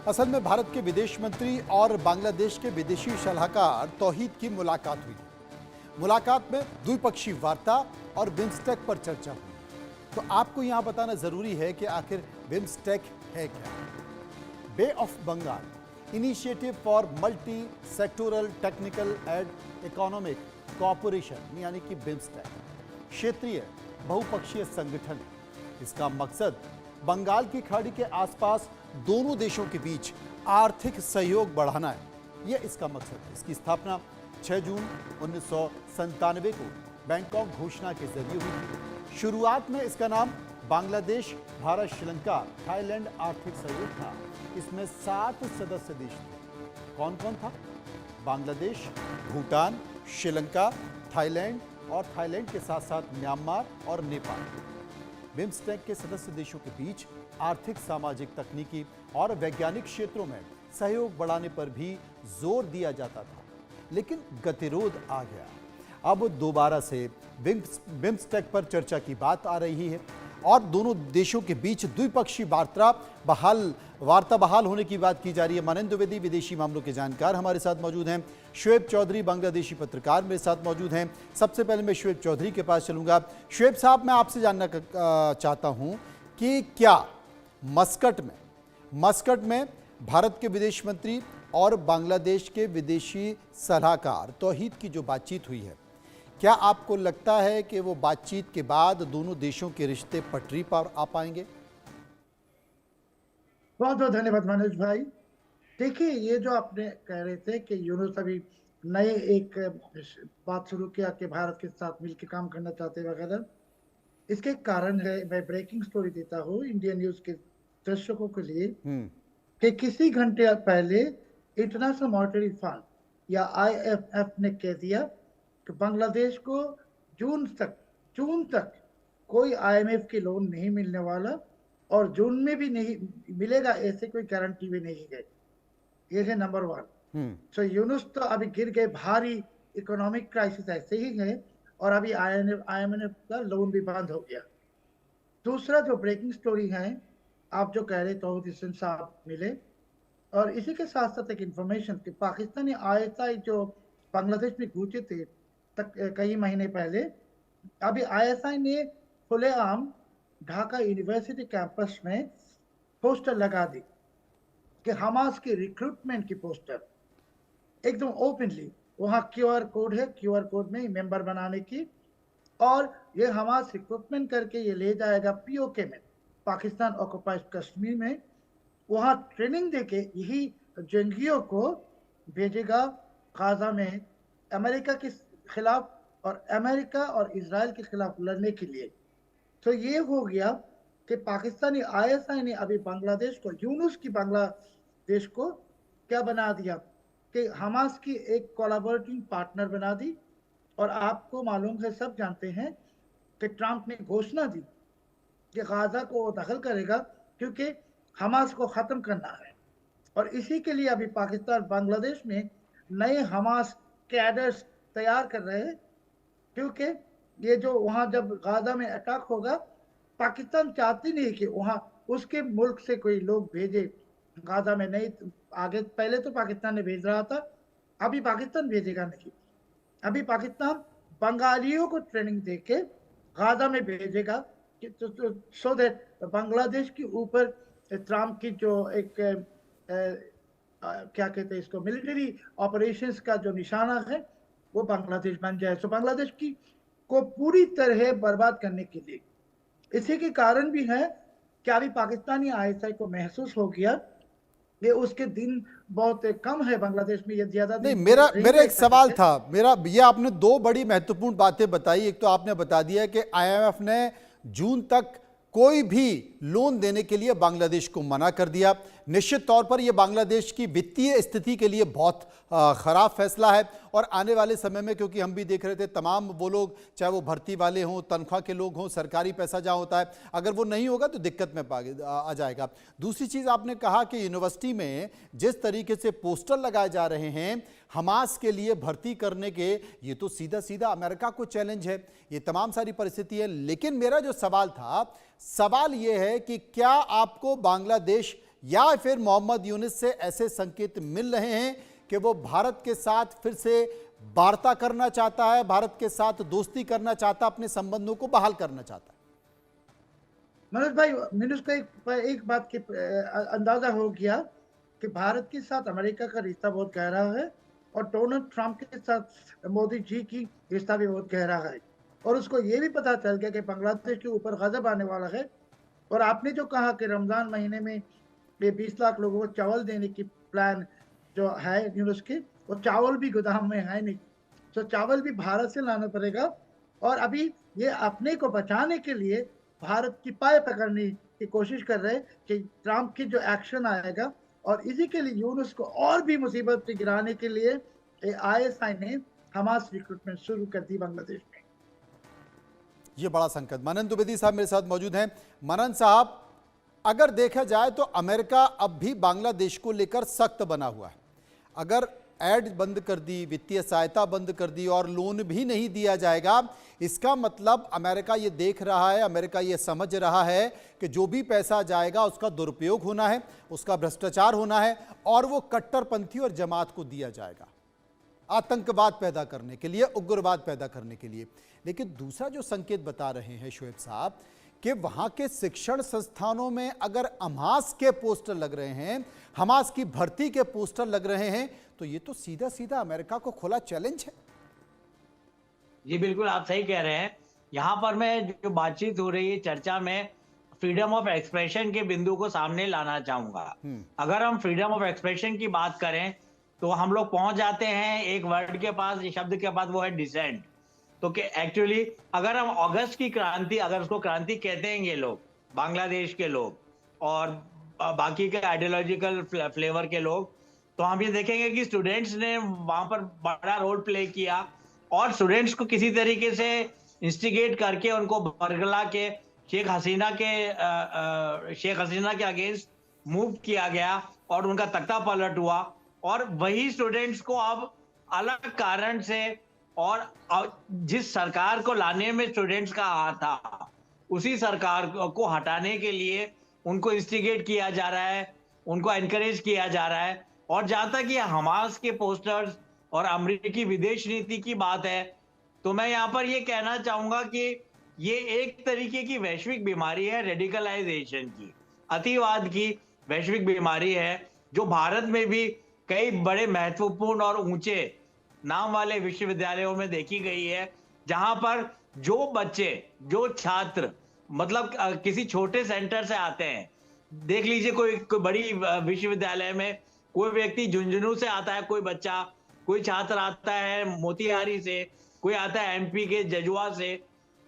असल में भारत के विदेश मंत्री और बांग्लादेश के विदेशी सलाहकार तौहीद की मुलाकात हुई। मुलाकात में द्विपक्षीय वार्ता और बिम्स्टेक पर चर्चा हुई। तो आपको यहां बताना जरूरी है कि आखिर बिम्स्टेक है क्या। Bay of Bengal initiative for multi sectoral technical and economic cooperation यानी कि बिम्स्टेक क्षेत्रीय बहुपक्षीय संगठन है। इसका मकसद बंगाल की खाड़ी के आसपास दोनों देशों के बीच आर्थिक सहयोग बढ़ाना है। यह इसका मकसद है। इसकी स्थापना 6 जून 1997 को बैंकॉक घोषणा के जरिए हुई थी। शुरुआत में इसका नाम बांग्लादेश, भारत, श्रीलंका, थाईलैंड आर्थिक सहयोग था। इसमें 7 सदस्य देश थे। कौन कौन था? बांग्लादेश, भूटान, श्रीलंका, थाईलैंड और थाईलैंड के साथ साथ म्यांमार और नेपाल। बिम्स्टेक के सदस्य देशों के बीच आर्थिक, सामाजिक, तकनीकी और वैज्ञानिक क्षेत्रों में सहयोग बढ़ाने पर भी जोर दिया जाता था, लेकिन गतिरोध आ गया। अब दोबारा से बिम्स्टेक पर चर्चा की बात आ रही है और दोनों देशों के बीच द्विपक्षीय वार्ता बहाल होने की बात की जा रही है। मानंद द्विवेदी विदेशी मामलों के जानकार हमारे साथ मौजूद हैं। शुएब चौधरी बांग्लादेशी पत्रकार मेरे साथ मौजूद हैं। सबसे पहले मैं शुएब चौधरी के पास चलूंगा। शुएब साहब, मैं आपसे जानना चाहता हूं कि क्या मस्कट में भारत के विदेश मंत्री और बांग्लादेश के विदेशी सलाहकार तौहीद की जो बातचीत हुई है, क्या आपको लगता है कि वो बातचीत के बाद दोनों देशों के रिश्ते पटरी पर आ पाएंगे? बहुत बहुत धन्यवाद मनोज भाई। देखिए, ये जो आपने कह रहे थे कि यूनुस अभी नए एक बात शुरू किया कि भारत के साथ मिलकर काम करना चाहते वगैरह, इसके कारण है। मैं ब्रेकिंग स्टोरी देता हूँ इंडियन न्यूज के दर्शकों के लिए कि किसी घंटे पहले इंटरनेशनल मॉनेटरी फंड या IMF ने कह दिया कि बांग्लादेश को जून तक कोई IMF की लोन नहीं मिलने वाला और जून में भी नहीं मिलेगा, ऐसे कोई गारंटी भी नहीं है। ये है नंबर 1। सो यूनुस तो अभी गिर गए, भारी इकोनॉमिक क्राइसिस ऐसे ही है और अभी IMF का लोन भी बंद हो गया। दूसरा जो ब्रेकिंग स्टोरी है, आप जो कह रहे तौहीद हुसैन साहब मिले, और इसी के साथ साथ एक इंफॉर्मेशन कि पाकिस्तानी ISI जो बांग्लादेश में घुसे थे कई महीने पहले, अभी ISI ने खुलेआम ढाका यूनिवर्सिटी कैंपस में पोस्टर लगा दी कि हमास की रिक्रूटमेंट की पोस्टर एकदम ओपनली। वहाँ QR कोड है, QR कोड में मेंबर बनाने की, और ये हमास रिक्रूटमेंट करके ये ले जाएगा POK में, पाकिस्तान ऑक्युपाइड कश्मीर में। वहाँ ट्रेनिंग देके यही जंगियों को भेजेगा गाजा में अमेरिका के खिलाफ और अमेरिका और इजराइल के खिलाफ लड़ने के लिए। तो ये हो गया कि पाकिस्तानी ISI ने अभी बांग्लादेश को, यूनुस की बांग्लादेश को क्या बना दिया कि हमास की एक कोलैबोरेटिंग पार्टनर बना दी। और आपको मालूम है, सब जानते हैं कि ट्रंप ने घोषणा दी कि गाजा को वो दखल करेगा क्योंकि हमास को ख़त्म करना है। और इसी के लिए अभी पाकिस्तान बांग्लादेश में नए हमास कैडर्स तैयार कर रहे हैं, क्योंकि ये जो वहाँ जब गाजा में अटैक होगा, पाकिस्तान चाहती नहीं कि वहाँ उसके मुल्क से कोई लोग भेजे गाजा में। नहीं, आगे पहले तो पाकिस्तान ने भेज रहा था, अभी पाकिस्तान भेजेगा नहीं। अभी पाकिस्तान बंगालियों को ट्रेनिंग देके गाजा में भेजेगा सो दैट बांग्लादेश के ऊपर ट्रंप की जो एक क्या कहते हैं इसको, मिलिट्री ऑपरेशंस का जो निशाना है वो बांग्लादेश बन जाए। सो बांग्लादेश की को पूरी तरह बर्बाद करने के लिए। इसी के कारण भी है कि अभी पाकिस्तानी ISI को महसूस हो गया कि उसके दिन बहुत कम है बांग्लादेश में, ये ज्यादा नहीं। मेरा एक सवाल था, ये आपने 2 बड़ी महत्वपूर्ण बातें बताई। एक तो आपने बता दिया कि IMF ने जून तक कोई भी लोन देने के लिए बांग्लादेश को मना कर दिया। निश्चित तौर पर यह बांग्लादेश की वित्तीय स्थिति के लिए बहुत खराब फैसला है और आने वाले समय में, क्योंकि हम भी देख रहे थे तमाम वो लोग, चाहे वो भर्ती वाले हों, तनख्वाह के लोग हों, सरकारी पैसा जहां होता है, अगर वो नहीं होगा तो दिक्कत में आ जाएगा। दूसरी चीज़ आपने कहा कि यूनिवर्सिटी में जिस तरीके से पोस्टर लगाए जा रहे हैं हमास के लिए भर्ती करने के, ये तो सीधा सीधा अमेरिका को चैलेंज है। ये तमाम सारी परिस्थिति है। लेकिन मेरा जो सवाल था, सवाल ये है कि क्या आपको बांग्लादेश या फिर मोहम्मद यूनुस से ऐसे संकेत मिल रहे हैं कि वो भारत के साथ फिर से वार्ता करना चाहता है, भारत के साथ दोस्ती करना चाहता है, अपने संबंधों को बहाल करना चाहता है? मनोज भाई, न्यूज को एक बात की अंदाजा हो गया कि भारत के साथ अमेरिका का रिश्ता बहुत गहरा है और डोनाल्ड ट्रंप के साथ मोदी जी की रिश्ता भी बहुत गहरा है। और उसको ये भी पता चल गया कि बांग्लादेश के ऊपर गजब आने वाला है। और आपने जो कहा कि रमजान महीने में ये 20 लाख लोगों को चावल देने की प्लान जो है न्यूज की, वो चावल भी गोदाम में है नहीं, तो चावल भी भारत से लाना पड़ेगा। और अभी ये अपने को बचाने के लिए भारत की पाय पकड़ने की कोशिश कर रहे हैं कि ट्रंप की जो एक्शन आएगा, और इसी के लिए यूनुस को और भी मुसीबत में गिराने के लिए आईएसआई ने हमास रिक्रूटमेंट शुरू कर दी बांग्लादेश में। ये बड़ा संकट। मनन द्विवेदी साहब मेरे साथ मौजूद हैं। मनन साहब, अगर देखा जाए तो अमेरिका अब भी बांग्लादेश को लेकर सख्त बना हुआ है। अगर ऐड बंद कर दी, वित्तीय सहायता बंद कर दी और लोन भी नहीं दिया जाएगा, इसका मतलब अमेरिका ये देख रहा है, अमेरिका ये समझ रहा है कि जो भी पैसा जाएगा उसका दुरुपयोग होना है, उसका भ्रष्टाचार होना है और वो कट्टरपंथी और जमात को दिया जाएगा, आतंकवाद पैदा करने के लिए, उग्रवाद पैदा करने के लिए। लेकिन दूसरा जो संकेत बता रहे हैं शोएब साहब कि वहां के शिक्षण संस्थानों में अगर हमास के पोस्टर लग रहे हैं, हमास की भर्ती के पोस्टर लग रहे हैं, तो ये तो सीधा सीधा अमेरिका को खुला चैलेंज है। जी बिल्कुल, आप सही कह रहे हैं। यहाँ पर मैं जो बातचीत हो रही है चर्चा में, फ्रीडम ऑफ एक्सप्रेशन के बिंदु को सामने लाना चाहूंगा। अगर हम फ्रीडम ऑफ एक्सप्रेशन की बात करें तो हम लोग पहुंच जाते हैं एक वर्ड के पास, शब्द के पास, वो है डिसेंट। तो कि एक्चुअली अगर हम अगस्त की क्रांति, अगर उसको क्रांति कहते हैं ये लोग, बांग्लादेश के लोग और बाकी के आइडियोलॉजिकल फ्लेवर के लोग, तो हम ये देखेंगे कि स्टूडेंट्स ने वहां पर बड़ा रोल प्ले किया और स्टूडेंट्स को किसी तरीके से इंस्टिगेट करके उनको बरगला के शेख हसीना के अगेंस्ट मूव किया गया और उनका तख्ता पलट हुआ। और वही स्टूडेंट्स को अब अलग कारण से और जिस सरकार को लाने में स्टूडेंट्स का हाथ था, उसी सरकार को हटाने के लिए उनको इंस्टिगेट किया जा रहा है, उनको एनकरेज किया जा रहा है। और जहां तक ये हमास के पोस्टर्स और अमेरिकी विदेश नीति की बात है, तो मैं यहाँ पर ये कहना चाहूंगा कि ये एक तरीके की वैश्विक बीमारी है, रेडिकलाइजेशन की, अतिवाद की वैश्विक बीमारी है, जो भारत में भी कई बड़े महत्वपूर्ण और ऊंचे नाम वाले विश्वविद्यालयों में देखी गई है, जहां पर जो बच्चे, जो छात्र मतलब किसी छोटे सेंटर से आते हैं, देख लीजिए कोई बड़ी विश्वविद्यालय में कोई व्यक्ति झुंझुनू से आता है, कोई बच्चा, कोई छात्र आता है मोतिहारी से, कोई आता है एमपी के जजुआ से,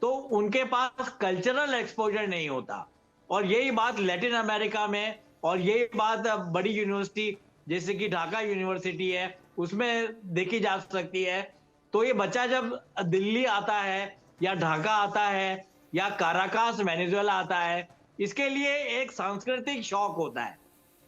तो उनके पास कल्चरल एक्सपोजर नहीं होता। और यही बात लैटिन अमेरिका में, और यही बात बड़ी यूनिवर्सिटी जैसे कि ढाका यूनिवर्सिटी है उसमें देखी जा सकती है। तो ये बच्चा जब दिल्ली आता है या ढाका आता है या काराकास वेनेजुएला आता है, इसके लिए एक सांस्कृतिक शौक होता है,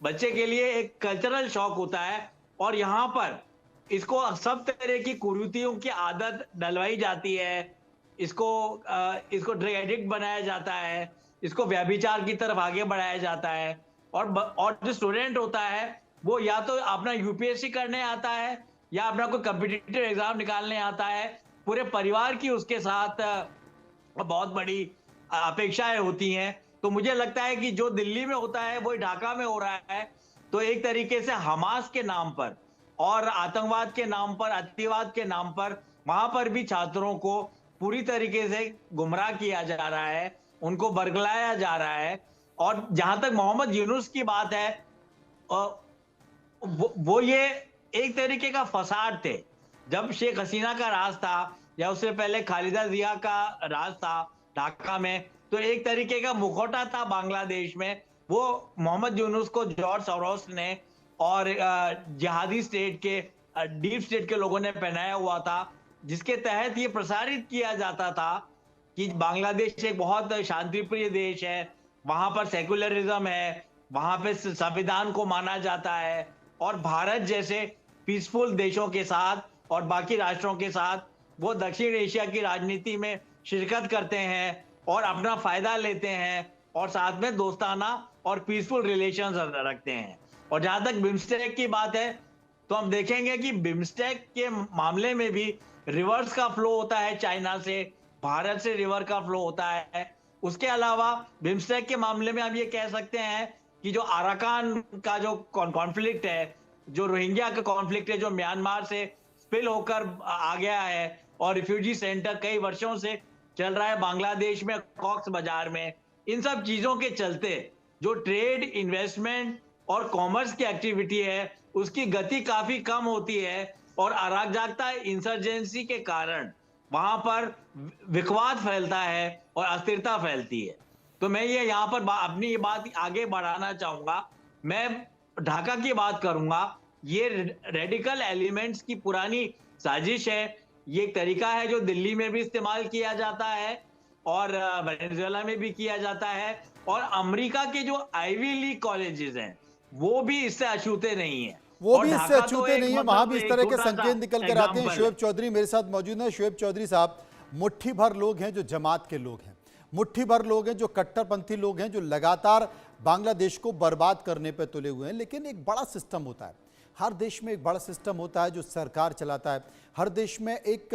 बच्चे के लिए एक कल्चरल शौक होता है। और यहाँ पर इसको सब तरह की कुरीतियों की आदत डलवाई जाती है, इसको ड्रग एडिक्ट बनाया जाता है, इसको व्यभिचार की तरफ आगे बढ़ाया जाता है। और जो स्टूडेंट होता है वो या तो अपना यूपीएससी करने आता है या अपना कोई कॉम्पिटिटिव एग्जाम निकालने आता है। पूरे परिवार की उसके साथ बहुत बड़ी अपेक्षाएं होती हैं। तो मुझे लगता है कि जो दिल्ली में होता है वो ढाका में हो रहा है। तो एक तरीके से हमास के नाम पर और आतंकवाद के नाम पर, अतिवाद के नाम पर वहां पर भी छात्रों को पूरी तरीके से गुमराह किया जा रहा है, उनको बरगलाया जा रहा है। और जहां तक मोहम्मद यूनुस की बात है, वो ये एक तरीके का फसाद थे। जब शेख हसीना का राज था या उससे पहले खालिदा जिया का राज था ढाका में, तो एक तरीके का मुखौटा था बांग्लादेश में, वो मोहम्मद यूनुस को जॉर्ज सोरोस ने और जिहादी स्टेट के, डीप स्टेट के लोगों ने पहनाया हुआ था, जिसके तहत ये प्रसारित किया जाता था कि बांग्लादेश एक बहुत शांतिप्रिय देश है, वहां पर सेकुलरिज्म है, वहां पे संविधान को माना जाता है और भारत जैसे पीसफुल देशों के साथ और बाकी राष्ट्रों के साथ वो दक्षिण एशिया की राजनीति में शिरकत करते हैं और अपना फायदा लेते हैं और साथ में दोस्ताना और पीसफुल रिलेशंस रखते हैं। और जहां तक बिम्स्टेक की बात है, तो हम देखेंगे कि बिम्स्टेक के मामले में भी रिवर्स का फ्लो होता है, चाइना से, भारत से रिवर का फ्लो होता है। उसके अलावा बिम्स्टेक के मामले में हम ये कह सकते हैं कि जो अराकान का जो कॉन्फ्लिक्ट है, जो रोहिंग्या का कॉन्फ्लिक्ट है, जो म्यांमार से स्पिल होकर आ गया है और रिफ्यूजी सेंटर कई वर्षों से चल रहा है बांग्लादेश में, कॉक्स बाजार में, इन सब चीजों के चलते जो ट्रेड, इन्वेस्टमेंट और कॉमर्स की एक्टिविटी है उसकी गति काफी कम होती है और अराजकता, इंसर्जेंसी के कारण वहां पर विखवाद फैलता है और अस्थिरता फैलती है। तो मैं ये यहाँ पर अपनी ये बात आगे बढ़ाना चाहूंगा। मैं ढाका की बात करूंगा। ये रेडिकल एलिमेंट्स की पुरानी साजिश है। ये एक तरीका है जो दिल्ली में भी इस्तेमाल किया जाता है और वेनेजुएला में भी किया जाता है, और अमेरिका के जो आईवी लीग कॉलेजेस हैं वो भी इससे अछूते नहीं है। वो और भी इससे ढाका तो अछूते एक नहीं है, मतलब वहां भी इस एक तरह के छोटा सा संकेत निकल कर आते हैं। example है। शोएब चौधरी मेरे साथ मौजूद हैं। शोएब चौधरी साहब, मुट्ठी भर लोग हैं जो जमात के लोग हैं, मुट्ठी भर लोग हैं जो कट्टरपंथी लोग हैं, जो लगातार बांग्लादेश को बर्बाद करने पर तुले हुए हैं। लेकिन एक बड़ा सिस्टम होता है, हर देश में एक बड़ा सिस्टम होता है जो सरकार चलाता है। हर देश में एक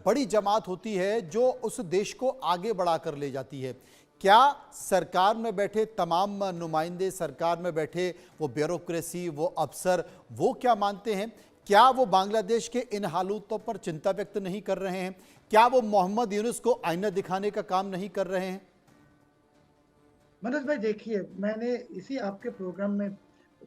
बड़ी जमात होती है जो उस देश को आगे बढ़ा कर ले जाती है। क्या सरकार में बैठे तमाम नुमाइंदे, सरकार में बैठे वो ब्यूरोक्रेसी, वो अफसर, वो क्या मानते हैं? क्या वो बांग्लादेश के इन हालातों पर चिंता व्यक्त नहीं कर रहे हैं? क्या वो मोहम्मद यूनुस को आईना दिखाने का काम नहीं कर रहे हैं? मनोज भाई देखिए, मैंने इसी आपके प्रोग्राम में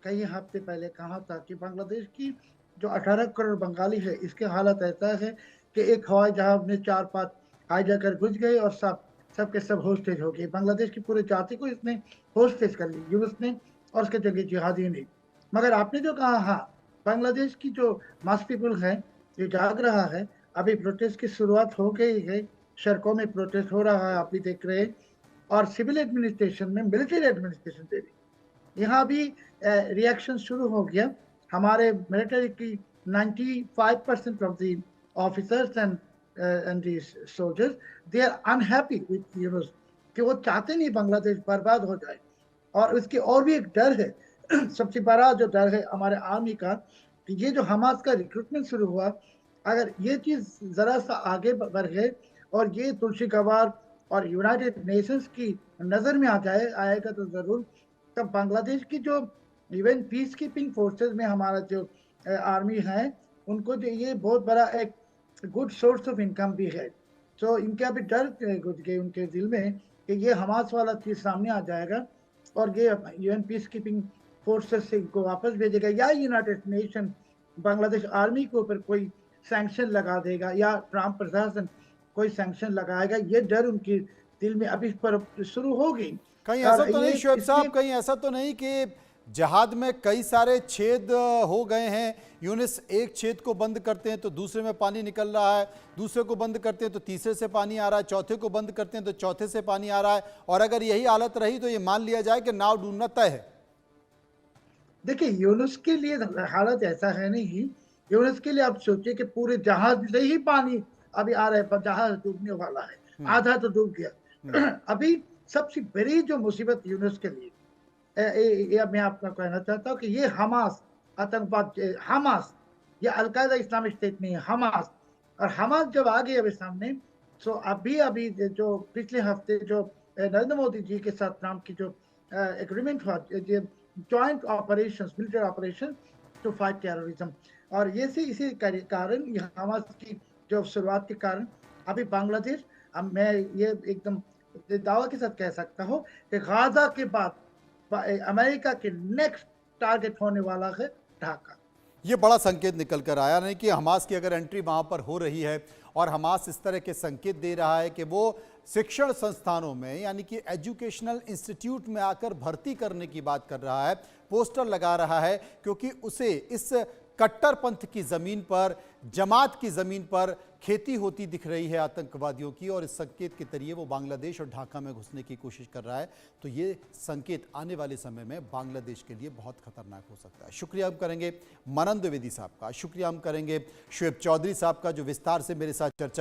कई हफ्ते पहले कहा था कि बांग्लादेश की जो 18 करोड़ बंगाली है, इसके हालत ऐसा है कि एक हवाई जहाज में 4-5 हाईजैकर घुस गए और सबके सब होस्टेज हो गए। बांग्लादेश की पूरी जाति को इसने होस्टेज कर ली, यूनुस ने, और उसके जगह जिहादी ने। मगर आपने जो कहा, हाँ, बांग्लादेश की जो मास पीपल है ये जाग रहा है। अभी प्रोटेस्ट की शुरुआत हो गई है, सड़कों में प्रोटेस्ट हो रहा है, आप भी देख रहे हैं। और सिविल एडमिनिस्ट्रेशन में, मिलिट्री एडमिनिस्ट्रेशन से भी यहाँ भी रिएक्शन शुरू हो गया। हमारे मिलिट्री की 95% of the officers and the soldiers, they are unhappy with Yunus, कि वो चाहते नहीं बांग्लादेश बर्बाद हो जाए। और उसकी और भी एक डर है सबसे बड़ा जो डर है हमारे आर्मी का, कि ये जो हमास का रिक्रूटमेंट शुरू हुआ, अगर ये चीज़ ज़रा सा आगे बढ़ गए और ये तुलसी गवार और यूनाइटेड नेशंस की नज़र में आएगा तो ज़रूर तब बांग्लादेश की जो इवन पीस कीपिंग फोर्सेस में हमारा जो आर्मी है, उनको जो ये बहुत बड़ा एक गुड सोर्स ऑफ इनकम भी है। तो इनके अभी डर घुस गए उनके दिल में कि ये हमास वाला चीज़ सामने आ जाएगा और ये यूएन पीस कीपिंग फोर्सेस से इनको वापस भेजेगा, या यूनाइटेड नेशन बांग्लादेश आर्मी के ऊपर कोई सैंक्शन लगा देगा, या ट्रम्प प्रशासन कोई सैंक्शन लगाएगा। ये डर उनके दिल में अभी पर शुरू हो गई। कहीं ऐसा तो नहीं शोएब साहब, कहीं ऐसा तो नहीं कि जहाज में कई सारे छेद हो गए हैं, यूनुस एक छेद को बंद करते हैं तो दूसरे में पानी निकल रहा है, दूसरे को बंद करते हैं तो तीसरे से पानी आ रहा है, चौथे को बंद करते हैं तो चौथे से पानी आ रहा है, और अगर यही हालत रही तो ये मान लिया जाए कि नाव डूबना तय है। देखिए, यूनुस के लिए हालत ऐसा है नहीं। यूनुस के लिए आप सोचिए कि पूरे जहाज से ही पानी अभी आ रहा है, जहाज डूबने वाला है, आधा तो डूब गया। अभी सबसे बड़ी जो मुसीबत यूनुस के लिए, मैं आपको कहना चाहता हूँ कि ये हमास आतंकवाद, हमास, ये अलकायदा इस्लामिक स्टेट नहीं है, हमास। और हमास जब आ गई अभी सामने, तो अभी जो पिछले हफ्ते जो नरेंद्र मोदी जी के साथ ट्रम्प की जो एग्रीमेंट हुआ, joint operations, military operation to fight terrorism, और ये से इसी कारण हमास की जो शुरुआत के कारण अभी बांग्लादेश, अब मैं ये एकदम दावा के साथ कह सकता हूँ कि गाजा के बाद अमेरिका के नेक्स्ट टारगेट होने वाला है ढाका। ये बड़ा संकेत निकल कर आया नहीं कि हमास की अगर एंट्री वहां पर हो रही है और हमास इस तरह के संकेत दे रहा है कि वो शिक्षण संस्थानों में, यानी कि एजुकेशनल इंस्टीट्यूट में आकर भर्ती करने की बात कर रहा है, पोस्टर लगा रहा है, क्योंकि उसे इस कट्टरपंथ की ज़मीन पर, जमात की ज़मीन पर खेती होती दिख रही है आतंकवादियों की, और इस संकेत के जरिए वो बांग्लादेश और ढाका में घुसने की कोशिश कर रहा है। तो ये संकेत आने वाले समय में बांग्लादेश के लिए बहुत खतरनाक हो सकता है। शुक्रिया हम करेंगे मनन द्विवेदी साहब का, शुक्रिया हम करेंगे शोएब चौधरी साहब का, जो विस्तार से मेरे साथ चर्चा